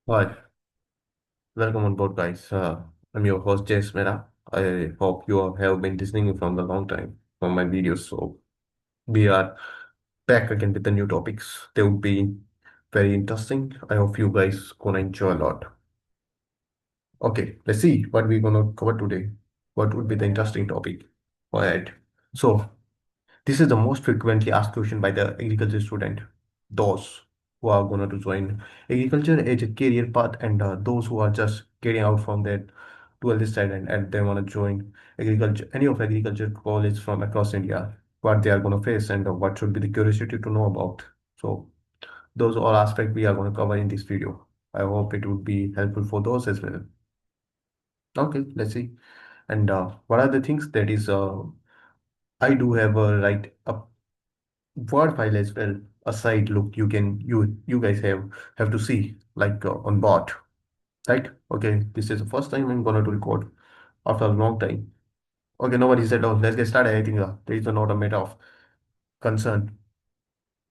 Hi, welcome on board, guys. I'm your host, James Mera. I hope you all have been listening from the long time from my videos. So we are back again with the new topics. They would be very interesting. I hope you guys gonna enjoy a lot. Okay, let's see what we're gonna cover today. What would be the interesting topic? All right. So this is the most frequently asked question by the agriculture student. Those who are going to join agriculture as a career path and those who are just getting out from their 12th standard and they want to join agriculture, any of agriculture college from across India, what they are going to face and what should be the curiosity to know about. So those all aspects we are going to cover in this video. I hope it would be helpful for those as well. Okay, let's see. And what are the things that is I do have a write a Word file as well. A side look you guys have to see like on bot, right? Okay, this is the first time I'm gonna to record after a long time. Okay, nobody said, oh, let's get started. I think there is not a matter of concern.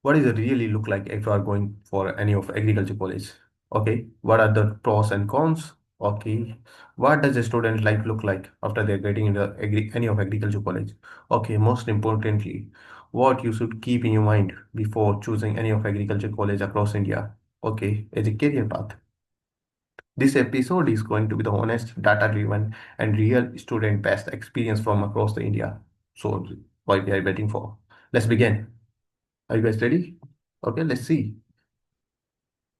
What does it really look like if you are going for any of agriculture college? Okay, what are the pros and cons? Okay, what does a student life look like after they're getting into any of agriculture college? Okay, most importantly, what you should keep in your mind before choosing any of agriculture college across India. Okay, as a career path. This episode is going to be the honest, data-driven, and real student-based experience from across the India. So, what we are waiting for? Let's begin. Are you guys ready? Okay, let's see.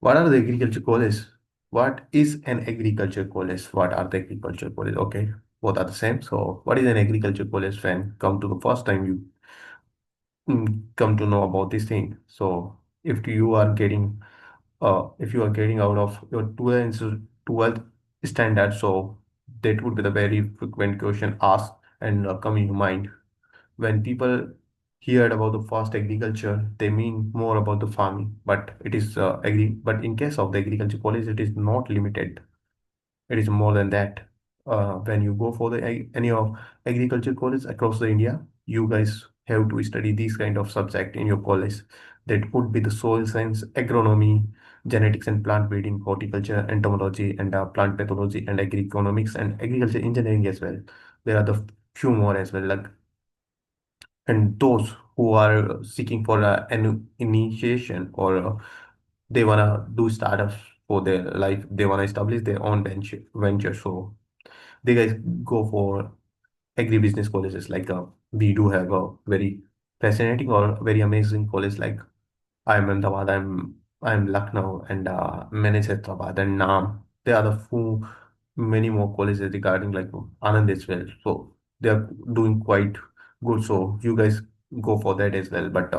What are the agriculture colleges? What is an agriculture college? What are the agriculture college? Okay, both are the same. So, what is an agriculture college when come to the first time you come to know about this thing? So, if you are getting out of your 12th standard, so that would be the very frequent question asked and come in your mind. When people heard about the fast agriculture, they mean more about the farming, but it is but in case of the agriculture college, it is not limited. It is more than that. When you go for any of agriculture college across the India, you guys have to study these kind of subject in your college. That would be the soil science, agronomy, genetics and plant breeding, horticulture, entomology, and plant pathology, and agri-economics and agriculture engineering as well. There are the few more as well, like and those who are seeking for an initiation or they wanna do startups for their life, they wanna establish their own venture. So they guys go for agribusiness colleges. Like we do have a very fascinating or very amazing college like I'm Ahmedabad, I'm Lucknow, and many Hyderabad and Nam. There are the few many more colleges regarding like Anand as well. So they are doing quite good. So you guys go for that as well. But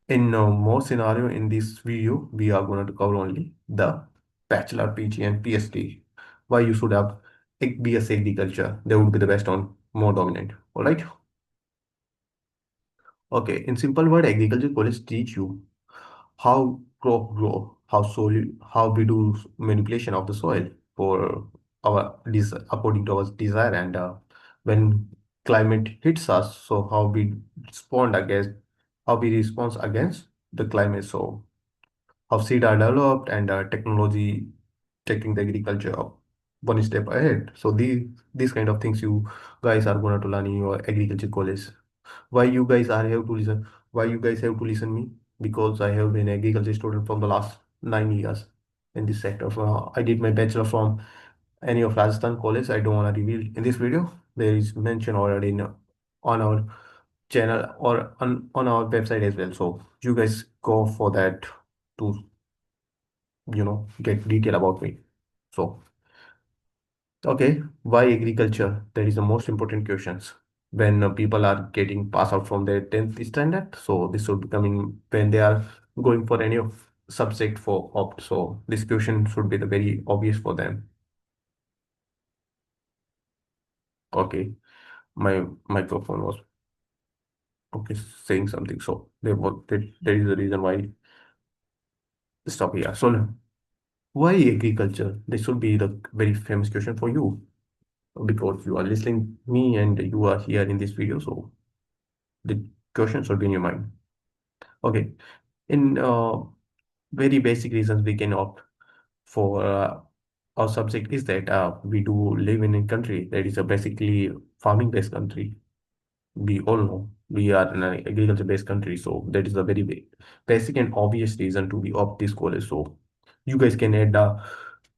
in more scenario in this video, we are going to cover only the bachelor, PG, and PhD. Why you should have BS agriculture. They would be the best on more dominant. All right. Okay. In simple word, agriculture college teach you how crop grow, how we do manipulation of the soil for our according to our desire, and when climate hits us, so how we respond against the climate. So how seed are developed and technology taking the agriculture up one step ahead. So these kind of things you guys are going to learn in your agriculture college. Why you guys are have to listen? Why you guys have to listen me? Because I have been agriculture student from the last 9 years in this sector. I did my bachelor from any of Rajasthan college. I don't want to reveal in this video. There is mention already on our channel or on our website as well. So you guys go for that to get detail about me. So okay, why agriculture? That is the most important questions when people are getting passed out from their 10th standard. So this should be coming when they are going for any of subject for opt. So this question should be the very obvious for them. Okay, my microphone was okay saying something. So there is the reason why stop here. So now, why agriculture? This should be the very famous question for you because you are listening me and you are here in this video. So the question should be in your mind. Okay, in very basic reasons we can opt. for our subject is that we do live in a country that is a basically farming-based country. We all know we are in an agriculture-based country, so that is a very basic and obvious reason to be opt this college. So you guys can add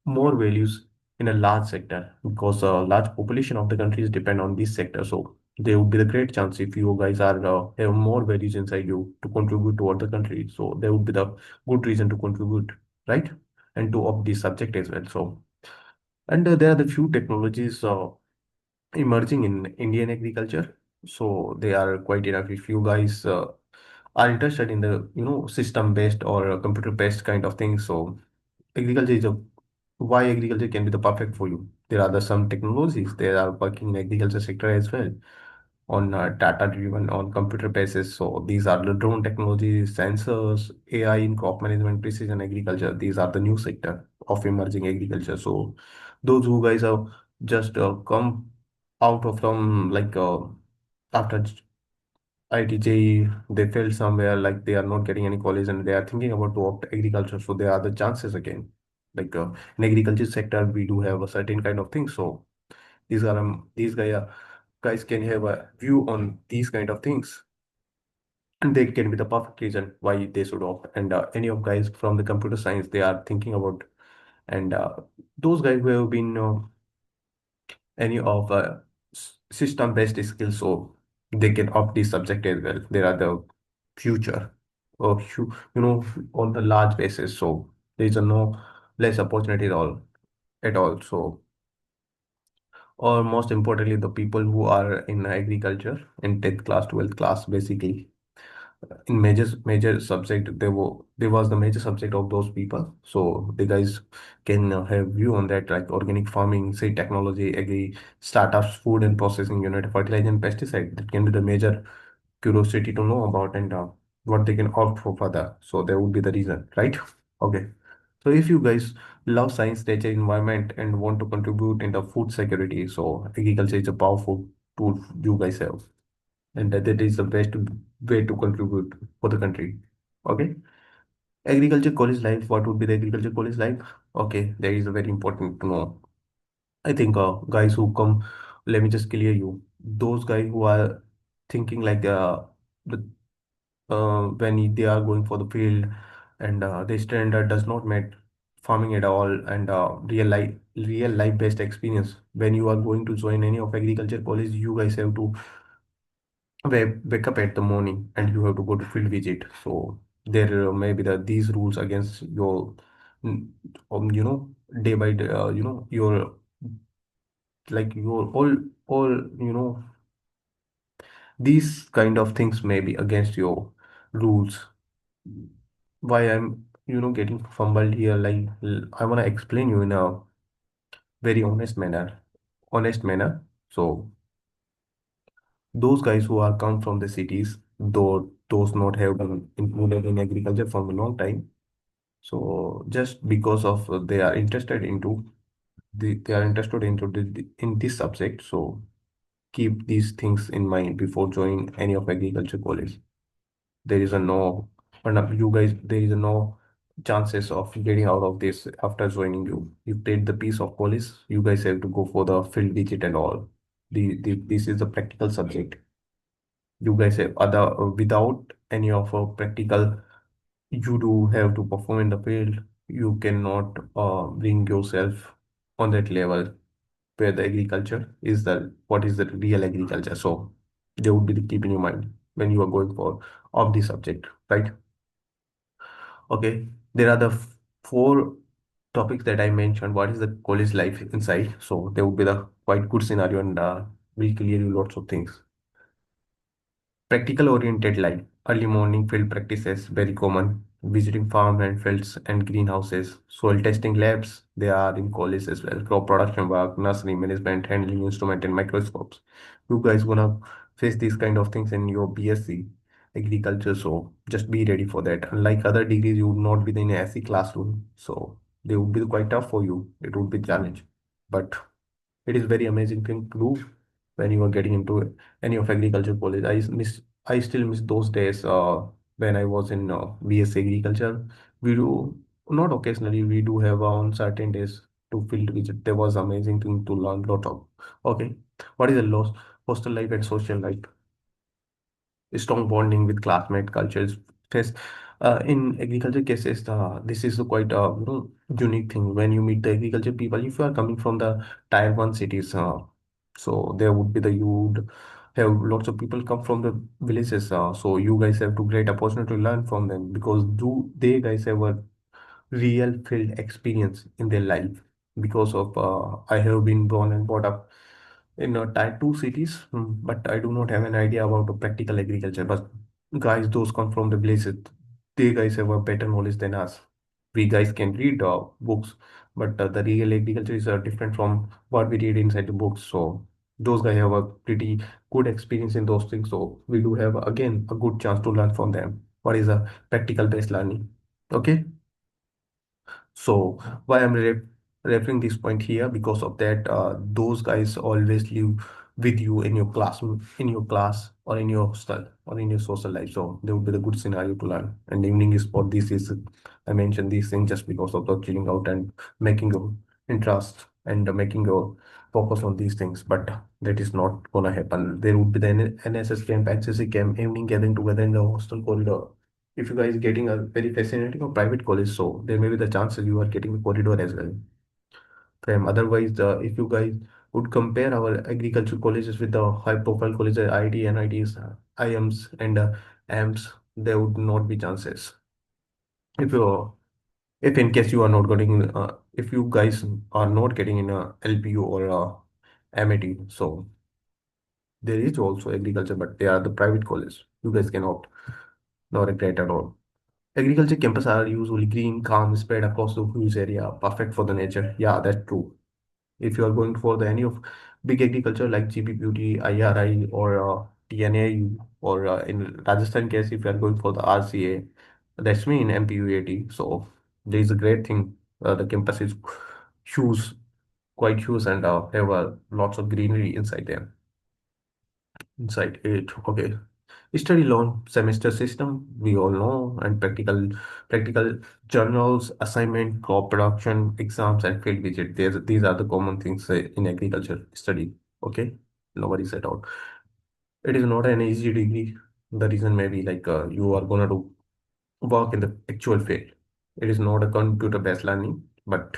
more values in a large sector because a large population of the countries depend on this sector. So there would be the great chance if you guys are have more values inside you to contribute toward the country. So there would be the good reason to contribute, right? And to opt this subject as well. So and there are the few technologies emerging in Indian agriculture. So they are quite enough. If you guys are interested in the system based or computer based kind of thing, so agriculture is a why agriculture can be the perfect for you. There are the some technologies that are working in agriculture sector as well on data driven on computer basis. So these are the drone technologies, sensors, AI in crop management, precision agriculture. These are the new sector of emerging agriculture. So those who guys have just come out of from like after ITJ, they felt somewhere like they are not getting any college and they are thinking about to opt agriculture. So there are the chances again. Like in agriculture sector, we do have a certain kind of thing. So these guys can have a view on these kind of things, and they can be the perfect reason why they should opt. And any of guys from the computer science, they are thinking about, and those guys who have been any of system-based skills, so they can opt this subject as well. There are the future of on the large basis, so there is a no less opportunity at all. So, or most importantly, the people who are in agriculture in 10th class, 12th class, basically in major subject there was the major subject of those people, so the guys can have view on that, like organic farming, say technology, agri startups, food and processing unit, fertilizer and pesticide. That can be the major curiosity to know about, and what they can opt for further. So there would be the reason, right? Okay, so if you guys love science, nature, environment, and want to contribute in the food security, so agriculture is a powerful tool you guys have, and that is the best way to contribute for the country. Okay, agriculture college life. What would be the agriculture college life? Okay, that is a very important to know. I think guys who come, let me just clear you. Those guys who are thinking like the when they are going for the field and the standard does not meet farming at all, and real life based experience. When you are going to join any of agriculture college, you guys have to wake up at the morning and you have to go to field visit. So there may be these rules against your mm, day by day, your like your all these kind of things may be against your rules. Why I'm getting fumbled here, like I want to explain you in a very honest manner. So those guys who are come from the cities, though those not have been included in agriculture from a long time. So just because of they are interested into in this subject. So keep these things in mind before joining any of agriculture college. There is a no, and you guys, there is a no chances of getting out of this after joining you. You take the piece of college, you guys have to go for the field visit and all. This is a practical subject. You guys have other without any of a practical, you do have to perform in the field. You cannot bring yourself on that level where the agriculture is the what is the real agriculture. So they would be the keep in your mind when you are going for of the subject, right? Okay, there are the four topics that I mentioned. What is the college life inside? So there would be the quite good scenario, and will clear you lots of things. Practical oriented life, early morning field practices, very common. Visiting farm and fields and greenhouses, soil testing labs, they are in college as well. Crop production work, nursery management, handling instrument and microscopes. You guys gonna face these kind of things in your BSc agriculture, so just be ready for that. Unlike other degrees, you would not be in a SE classroom, so they would be quite tough for you. It would be challenge, but it is very amazing thing to do when you are getting into any of agriculture college. I still miss those days when I was in BSc agriculture. We do. Not occasionally, we do have on certain days to field visit. There was amazing thing to learn lot of. Okay, what is the loss? Hostel life and social life, strong bonding with classmate cultures. Yes, in agriculture cases, this is a quite unique thing when you meet the agriculture people. If you are coming from the tier one cities, so there would be the you would have lots of people come from the villages. So you guys have to great opportunity to learn from them because do they guys have a real field experience in their life because of I have been born and brought up in tier 2 cities, but I do not have an idea about the practical agriculture. But guys, those come from the villages, they guys have a better knowledge than us. We guys can read books, but the real agriculture is different from what we read inside the books. So those guys have a pretty good experience in those things. So we do have again a good chance to learn from them. What is a practical based learning? Okay. So why I'm referring this point here because of that those guys always live with you in your classroom, in your class, or in your hostel, or in your social life. So there would be the good scenario to learn. And evening is for this is I mentioned these things just because of the chilling out and making your interest and making your focus on these things. But that is not gonna happen. There would be the NSS camp, HSC camp, evening gathering together in the hostel corridor. If you guys getting a very fascinating or private college, so there may be the chances you are getting the corridor as well. From otherwise, if you guys would compare our agriculture colleges with the high profile colleges, IT, NITs, IMs, and AMS, there would not be chances. If you, if in case you are not getting, if you guys are not getting in a LPU or a MIT, so there is also agriculture, but they are the private college. You guys can opt, not regret at all. Agriculture campuses are usually green, calm, spread across the huge area, perfect for the nature. Yeah, that's true. If you are going for the any of big agriculture like GBPUT, IRI, or TNA, or in Rajasthan case, if you are going for the RCA, that's me in MPUAT. So there is a great thing. The campus is huge, quite huge, and have lots of greenery inside them. Inside it, okay. Study loan semester system, we all know, and practical journals, assignment, crop production, exams, and field visit. These are the common things in agriculture study. Okay, no worries at all. It is not an easy degree. The reason may be like you are gonna do work in the actual field. It is not a computer-based learning, but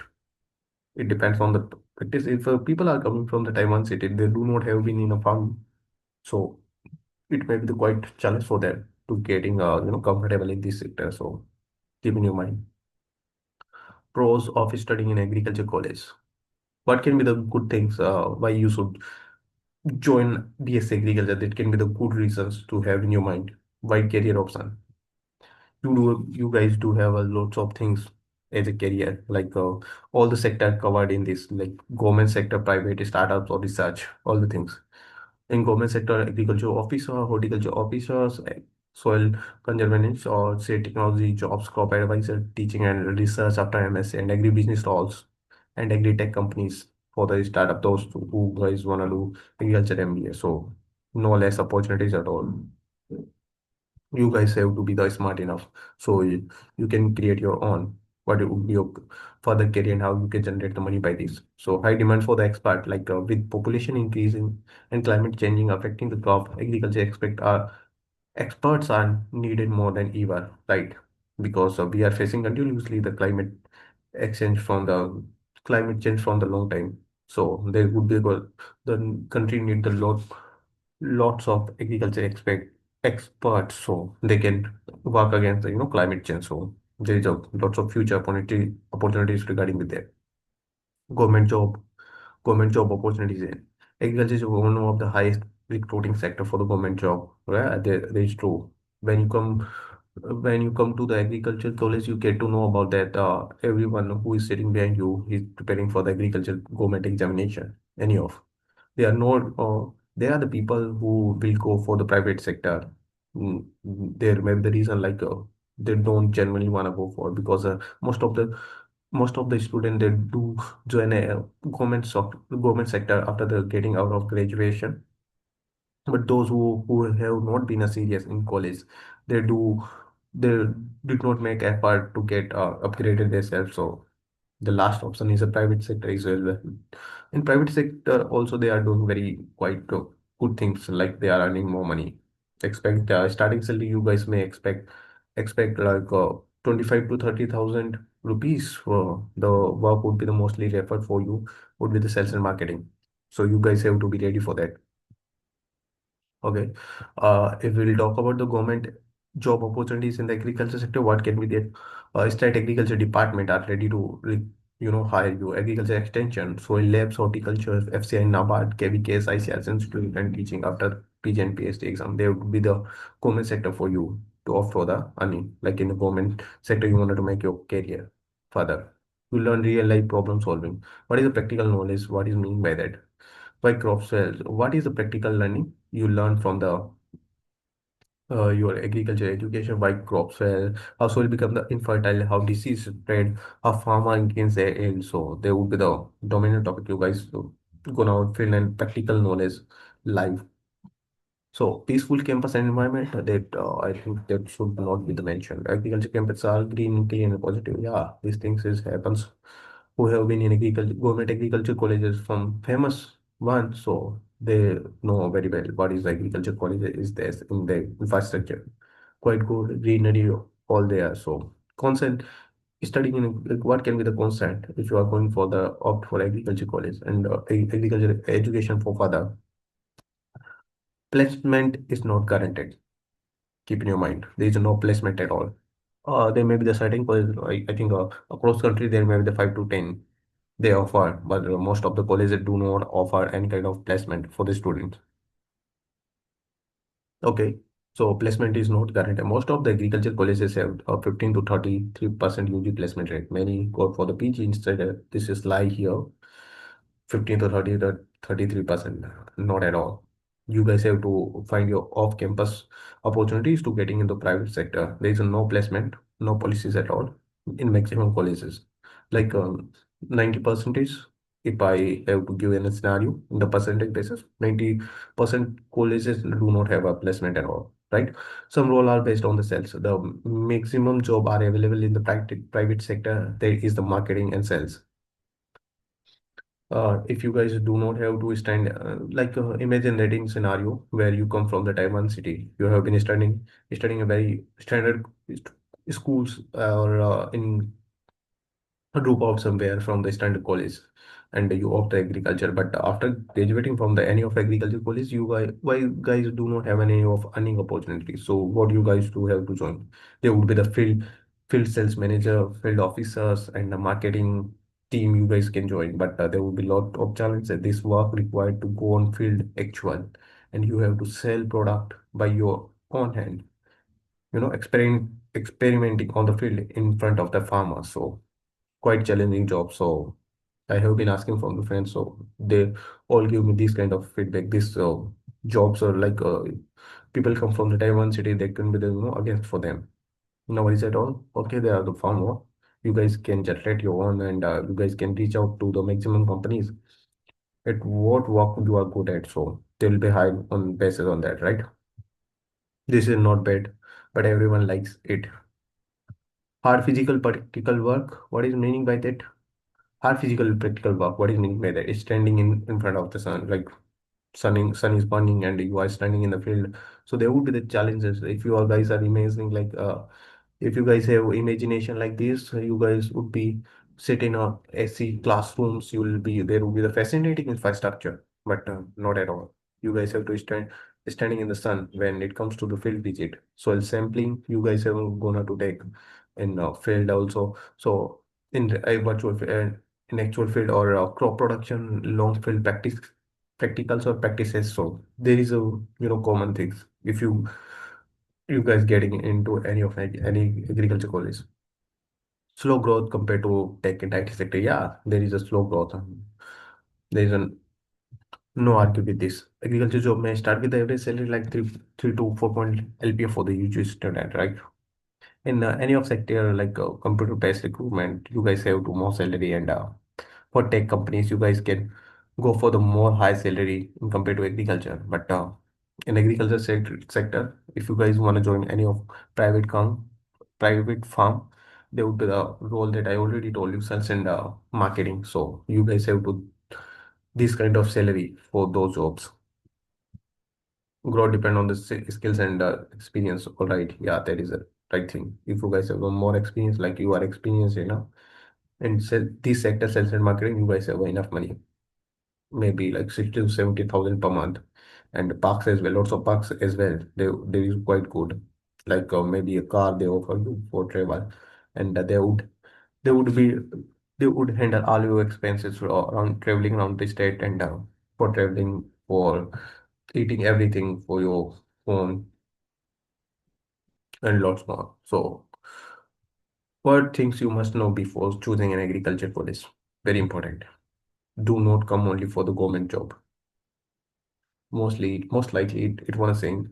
it depends on the practice. If people are coming from the Taiwan city, they do not have been in a farm, so it may be the quite challenge for them to getting comfortable in this sector. So keep in your mind pros of studying in agriculture college. What can be the good things why you should join BS agriculture? That can be the good reasons to have in your mind. Wide career option. You guys do have a lots of things as a career like all the sector covered in this like government sector, private startups or research, all the things. In government sector, agriculture officer, horticulture officers, soil conservancy, or say technology jobs, crop advisor, teaching and research after MSc, and agribusiness roles, and agri-tech companies for the startup, those who guys want to do agriculture MBA. So no less opportunities at all. You guys have to be the smart enough so you can create your own what it would be your further career and how you can generate the money by this. So high demand for the expert like with population increasing and climate changing affecting the crop agriculture expect experts are needed more than ever, right? Because we are facing continuously the exchange from the climate change from the long time. So there would be the country need the lots of agriculture experts so they can work against the climate change. So there is a lots of future opportunities regarding with that. Government job government job opportunities in agriculture is one of the highest recruiting sector for the government job, right? There is true. When you come when you come to the agriculture college, you get to know about that everyone who is sitting behind you is preparing for the agriculture government examination. Any of they are not they are the people who will go for the private sector. There may be the reason like they don't generally want to go for because most of the students they do join a government sector after the getting out of graduation. But those who have not been a serious in college, they do they did not make effort to get upgraded themselves. So the last option is a private sector as well. In private sector also they are doing very quite good things, like they are earning more money. Expect starting salary you guys may expect like 25 to 30,000 rupees. For the work would be the mostly referred for you would be the sales and marketing. So you guys have to be ready for that. Okay. If we'll talk about the government job opportunities in the agriculture sector, what can be there? State agriculture department are ready to hire you. Agriculture extension, soil labs, horticulture, FCI, NABARD, KVKS, ICRs, institute and teaching after PG and PhD exam. They would be the government sector for you to opt for the earning. Like in the government sector, you wanted to make your career further. You learn real life problem solving. What is the practical knowledge? What is mean by that? Why crops fail? What is the practical learning you learn from the your agriculture education? Why crops fail? How soil become the infertile? How disease spread? How farmer gains their yield? So they would be the dominant topic you guys gonna outfield and practical knowledge live. So peaceful campus and environment that I think that should not be the mention. Agriculture campus are green, clean, and positive. Yeah, these things is happens. Who have been in agriculture, government agriculture colleges from famous ones, so they know very well what is the agriculture college is there in the infrastructure. Quite good greenery all there. So constant studying in like, what can be the constant if you are going for the opt for agriculture college and agriculture education for further placement is not guaranteed. Keep in your mind, there is no placement at all. There may be the certain colleges, I think across country there may be the 5 to 10 they offer, but most of the colleges do not offer any kind of placement for the students. Okay, so placement is not guaranteed. Most of the agriculture colleges have 15 to 33% UG placement rate. Many go for the PG instead. This is lie here. 15 to 30 to 33%. Not at all. You guys have to find your off-campus opportunities to getting in the private sector. There is no placement, no policies at all in maximum colleges. Like 90 percentage, if I have to give in a scenario in the percentage basis, 90% colleges do not have a placement at all, right? Some role are based on the sales. The maximum job are available in the private sector. There is the marketing and sales. If you guys do not have to stand imagine that in scenario where you come from the Taiwan city, you have been studying a very standard schools or in drop out somewhere from the standard college and you opt agriculture, but after graduating from the any of agriculture college, you guys why guys do not have any of earning opportunities. So what you guys do have to join, there would be the field sales manager, field officers and the marketing team you guys can join, but there will be lot of challenges. This work required to go on field actual and you have to sell product by your own hand, experimenting on the field in front of the farmer. So quite challenging job. So I have been asking from the friends, so they all give me this kind of feedback. These jobs are like people come from the Taiwan city, they can be the against for them. No worries at all. Okay, they are the farmer. You guys can generate your own, and you guys can reach out to the maximum companies at what work you are good at. So they will be hired on basis on that, right? This is not bad, but everyone likes it. Hard physical practical work. What is meaning by that? Hard physical practical work. What is meaning by that? It's standing in front of the sun, like sun is burning and you are standing in the field. So there would be the challenges. If you all guys are imagining like if you guys have imagination like this, you guys would be sit in a AC classrooms. You will be there will be the fascinating infrastructure, but not at all. You guys have to standing in the sun when it comes to the field visit. Soil sampling, you guys have gonna to take in field also. So in a virtual in actual field or crop production, long field practicals or practices. So there is a common things. If you guys getting into any of any agriculture college, slow growth compared to tech and IT sector. Yeah, there is a slow growth. There is a no argue with this. Agriculture job may start with the average salary like 3 to 4 point LPA for the usual student, right? In any of sector like computer based recruitment, you guys have to more salary, and for tech companies, you guys can go for the more high salary in compared to agriculture. But in agriculture sector, if you guys want to join any of private com, private farm, they would be the role that I already told you, sales and marketing. So you guys have to this kind of salary for those jobs. Growth depend on the skills and experience. All right, yeah, that is a right thing. If you guys have more experience, like you are experienced, and sell this sector, sales and marketing, you guys have enough money, maybe like 60 to 70,000 per month. And parks as well, lots of parks as well. They is quite good. Like maybe a car they offer you for travel, and they would be they would handle all your expenses for around traveling around the state and for traveling, for eating, everything for your phone and lots more. So what things you must know before choosing an agriculture college? Very important. Do not come only for the government job. Most likely, it was saying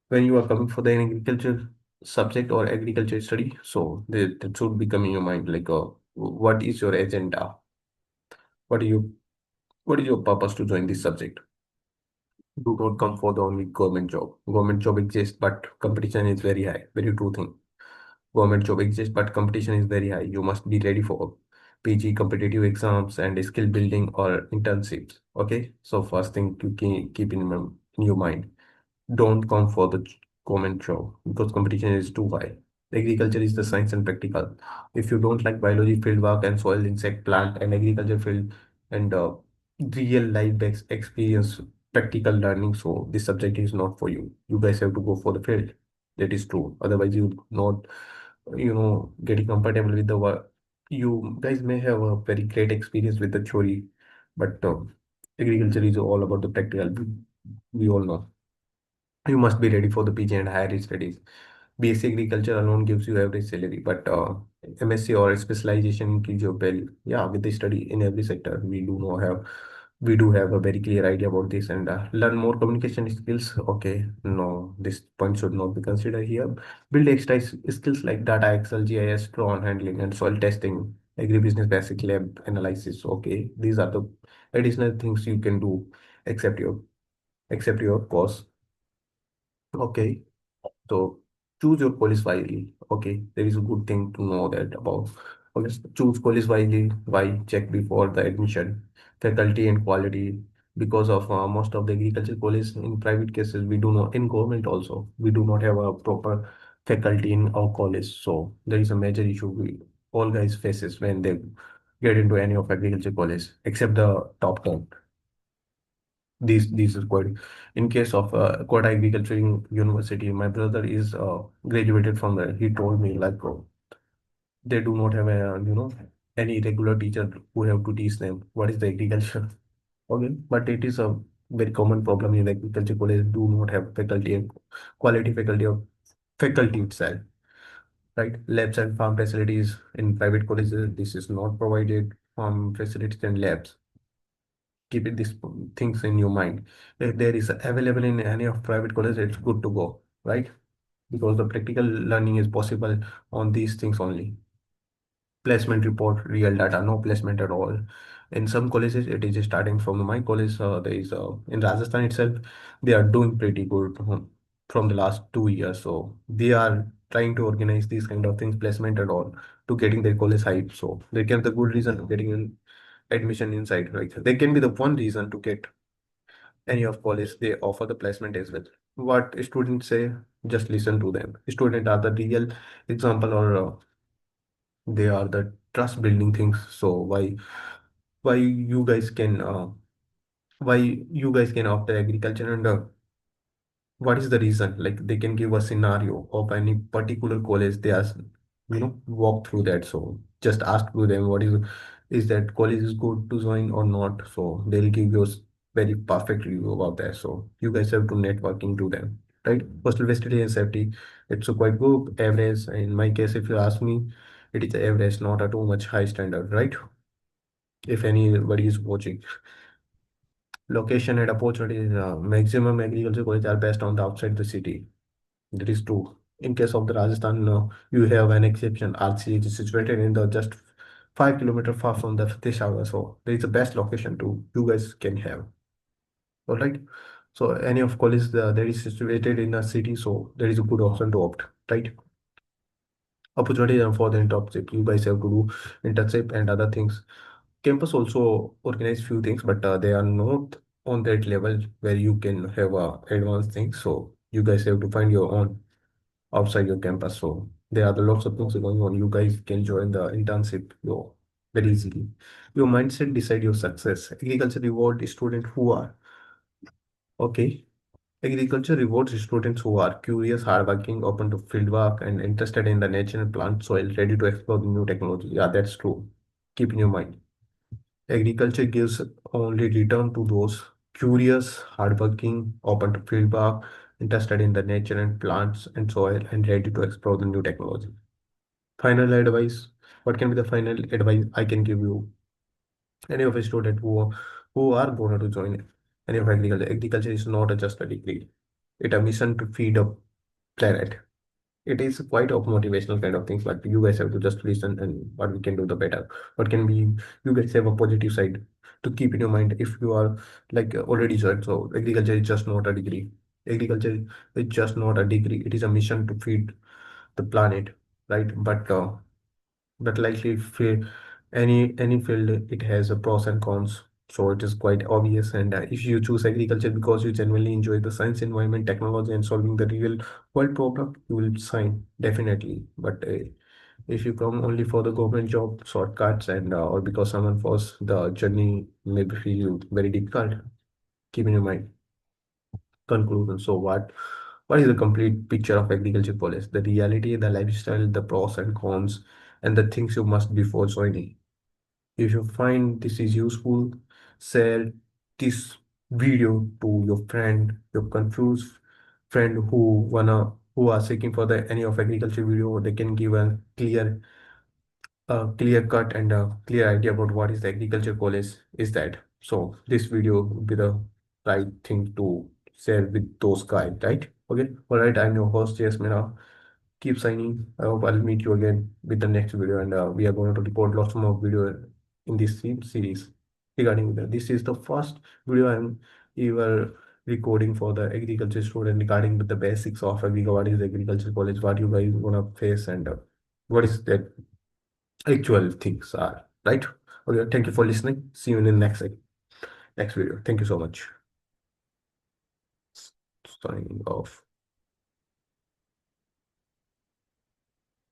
when you are coming for the agriculture subject or agriculture study, so that should become in your mind like, what is your agenda? What do you what is your purpose to join this subject? Do not come for the only government job. Government job exists, but competition is very high. Very true thing. Government job exists, but competition is very high. You must be ready for PG competitive exams and skill building or internships. Okay, so first thing to keep in your mind, don't come for the government job because competition is too high. Agriculture is the science and practical. If you don't like biology field work and soil, insect, plant, and agriculture field and real life experience, practical learning, so this subject is not for you. You guys have to go for the field. That is true. Otherwise, you not getting comfortable with the work. You guys may have a very great experience with the theory, but agriculture is all about the practical. We all know. You must be ready for the PG and higher studies. BSc agriculture alone gives you average salary, but MSc or specialization increase your value. Yeah, with the study in every sector, we do have a very clear idea about this and learn more communication skills. Okay, no, this point should not be considered here. Build extra skills like data, Excel, GIS, drone handling, and soil testing, agribusiness basic lab analysis. Okay, these are the additional things you can do, except your course. Okay. So choose your college wisely. Okay, there is a good thing to know that about. Okay, so choose college wisely. Why? Check before the admission, faculty and quality. Because of most of the agriculture college in private cases, we do not in government also we do not have a proper faculty in our college. So there is a major issue we all guys faces when they get into any of agriculture college, except the top 10. These is quite in case of Kota Agriculture University. My brother is graduated from there. He told me like, they do not have a any regular teacher who have to teach them what is the agriculture. Okay, but it is a very common problem in agriculture college. Do not have faculty and quality faculty of faculty itself, right? Labs and farm facilities in private colleges, this is not provided. Farm facilities and labs, keep it these things in your mind. If there is available in any of private colleges, it's good to go, right? Because the practical learning is possible on these things only. Placement report, real data, no placement at all. In some colleges, it is starting from my college. There is in Rajasthan itself, they are doing pretty good from the last 2 years. So they are trying to organize these kind of things, placement and all, to getting their college hype. So they can the good reason to getting in admission inside, right? They can be the one reason to get any of college. They offer the placement as well. What students say, just listen to them. Students are the real example, or they are the trust building things. So why you guys can opt agriculture, and what is the reason? Like they can give a scenario of any particular college they are walk through that. So just ask to them what is that college is good to join or not. So they'll give you a very perfect review about that. So you guys have to networking to them, right? Postal facility and safety, it's a quite good average. In my case, if you ask me, it is average, not a too much high standard, right? If anybody is watching. Location and opportunities, maximum agriculture colleges are based on the outside the city. That is true. In case of the Rajasthan, you have an exception. RC is situated in the just 5 kilometers far from the Peshawar. So there is the best location to you guys can have. All right. So any of college that is situated in a city, so there is a good option to opt, right? Opportunity for the internship. You guys have to do internship and other things. Campus also organize few things, but they are not on that level where you can have advanced things. So you guys have to find your own outside your campus. So there are lots of things going on. You guys can join the internship very easily. Your mindset decide your success. Agriculture reward students who are okay. Agriculture rewards students who are curious, hardworking, open to field work, and interested in the nature and plant soil, ready to explore the new technology. Yeah, that's true. Keep in your mind. Agriculture gives only return to those curious, hardworking, open to field work, interested in the nature and plants and soil, and ready to explore the new technology. Final advice. What can be the final advice I can give you? Any of a student who are going to join any of agriculture. Agriculture is not just a degree. It's a mission to feed a planet. It is quite of motivational kind of things, but you guys have to just listen and what we can do the better. What can be you guys have a positive side to keep in your mind if you are like already joined. So agriculture is just not a degree. Agriculture is just not a degree. It is a mission to feed the planet, right? But likely any field it has a pros and cons. So it is quite obvious. And if you choose agriculture because you genuinely enjoy the science, environment, technology, and solving the real world problem, you will sign definitely. But if you come only for the government job shortcuts and or because someone forced the journey maybe feel you very difficult, keep in your mind. Conclusion. So what is the complete picture of agriculture policy? The reality, the lifestyle, the pros and cons, and the things you must before joining. If you find this is useful, share this video to your friend, your confused friend who are seeking for the any of agriculture video. They can give a clear cut and a clear idea about what is the agriculture college is that. So this video would be the right thing to share with those guys, right? Okay. All right. I'm your host, Jasmine. Keep signing. I hope I'll meet you again with the next video, and we are going to record lots more video in this series regarding that. This is the first video I'm ever recording for the agriculture student regarding with the basics of agriculture. What is agriculture college? What you guys gonna face and what is that actual things are, right? Okay. Thank you for listening. See you in the next video. Thank you so much. Signing off.